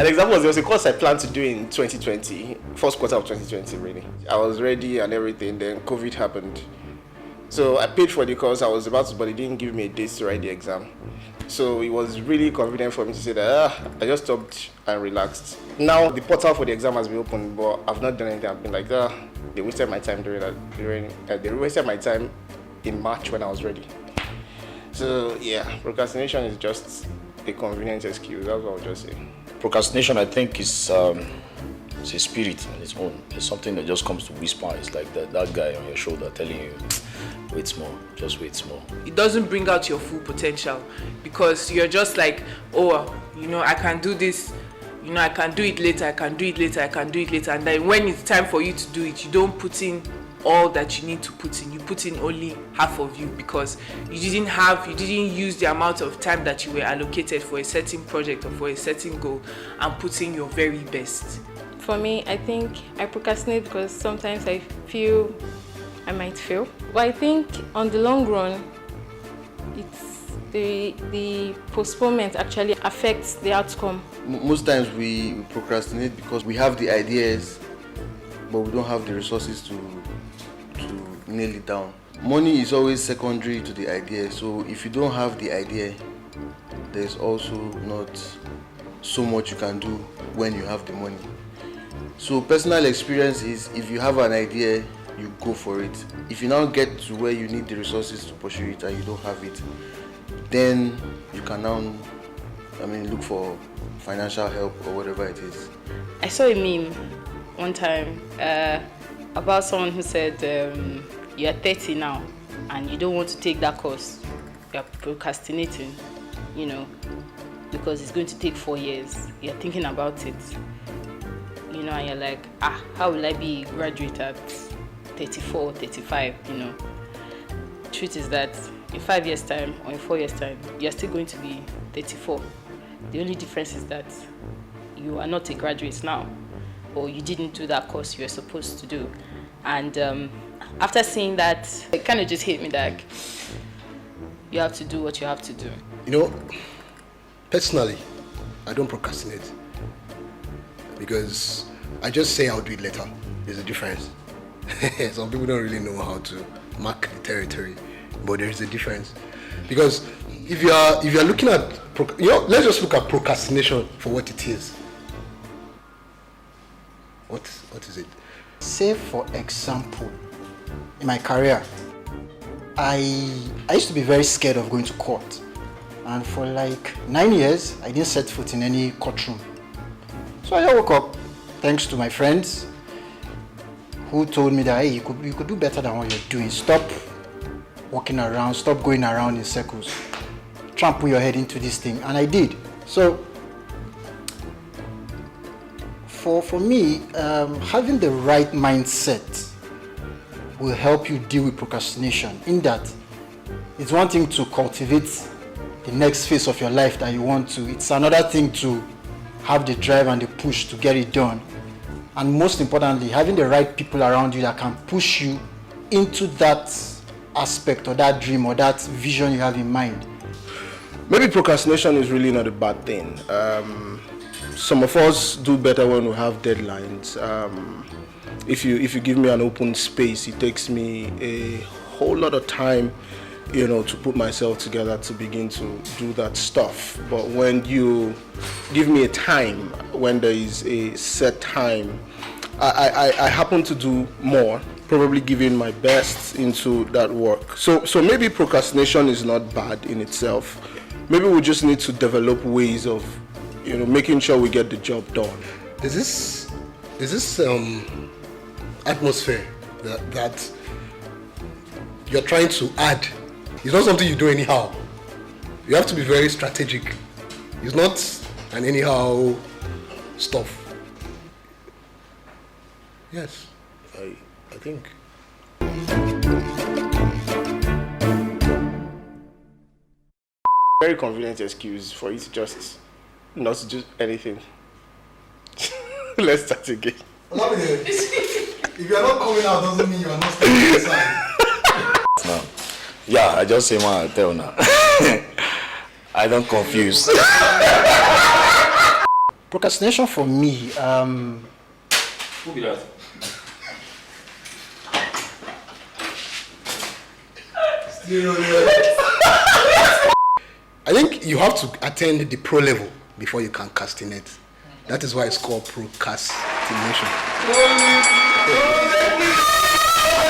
An example was there was a course I planned to do in 2020, first quarter of 2020 really. I was ready and everything, then COVID happened. So I paid for the course, I was about to, but it didn't give me a date to write the exam. So it was really convenient for me to say that I just stopped and relaxed. Now the portal for the exam has been open, but I've not done anything. I've been like, they wasted my time during that. They wasted my time in March when I was ready. So yeah, procrastination is just a convenient excuse. That's what I'll just say. Procrastination, I think, is a spirit on its own. It's something that just comes to whisper. It's like that guy on your shoulder telling you, wait small, just wait small. It doesn't bring out your full potential because you're just like, I can do this, I can do it later, I can do it later, I can do it later. And then when it's time for you to do it, you don't put in all that you need to put in. You put in only half of you because you didn't use the amount of time that you were allocated for a certain project or for a certain goal and put in your very best. For me, I think I procrastinate because sometimes I feel I might fail. But I think on the long run, it's the postponement actually affects the outcome. Most times we procrastinate because we have the ideas, but we don't have the resources to nail it down. Money is always secondary to the idea, so if you don't have the idea, there's also not so much you can do when you have the money. So personal experience is if you have an idea, you go for it. If you now get to where you need the resources to pursue it and you don't have it, then you can now look for financial help or whatever it is. I saw a meme one time about someone who said you're 30 now and you don't want to take that course. You're procrastinating, because it's going to take 4 years. You're thinking about it, and you're like, how will I be a graduate at 34, 35, Truth is that in 5 years' time or in 4 years' time, you're still going to be 34. The only difference is that you are not a graduate now, or you didn't do that course you were supposed to do. And after seeing that, it kind of just hit me that you have to do what you have to do. Personally, I don't procrastinate because I just say I'll do it later. There's a difference. Some people don't really know how to mark the territory, but there is a difference. Because if you are looking at, let's just look at procrastination for what it is. What is it? Say for example, in my career, I used to be very scared of going to court, and for like 9 years I didn't set foot in any courtroom. So I woke up, thanks to my friends who told me that, hey, you could do better than what you're doing. Stop walking around, stop going around in circles. Try and put your head into this thing, and I did. So for me, having the right mindset will help you deal with procrastination, in that it's one thing to cultivate the next phase of your life that you want to. It's another thing to have the drive and the push to get it done. And most importantly, having the right people around you that can push you into that aspect or that dream or that vision you have in mind. Maybe procrastination is really not a bad thing. Some of us do better when we have deadlines. If you give me an open space, it takes me a whole lot of time, to put myself together to begin to do that stuff. But when you give me a time, when there is a set time, I happen to do more, probably giving my best into that work. So maybe procrastination is not bad in itself. Maybe we just need to develop ways of, making sure we get the job done. There's this atmosphere that you're trying to add. It's not something you do anyhow. You have to be very strategic. It's not an anyhow stuff. Yes, I think. Very convenient excuse for you to just not to do anything. Let's start again. If you're not coming out, doesn't mean you're not staying inside. No. Yeah, I just say one, I tell now. I don't confuse. Procrastination for me, Who be that? I think you have to attain the pro level before you can castinate. That is why it's called procrastination.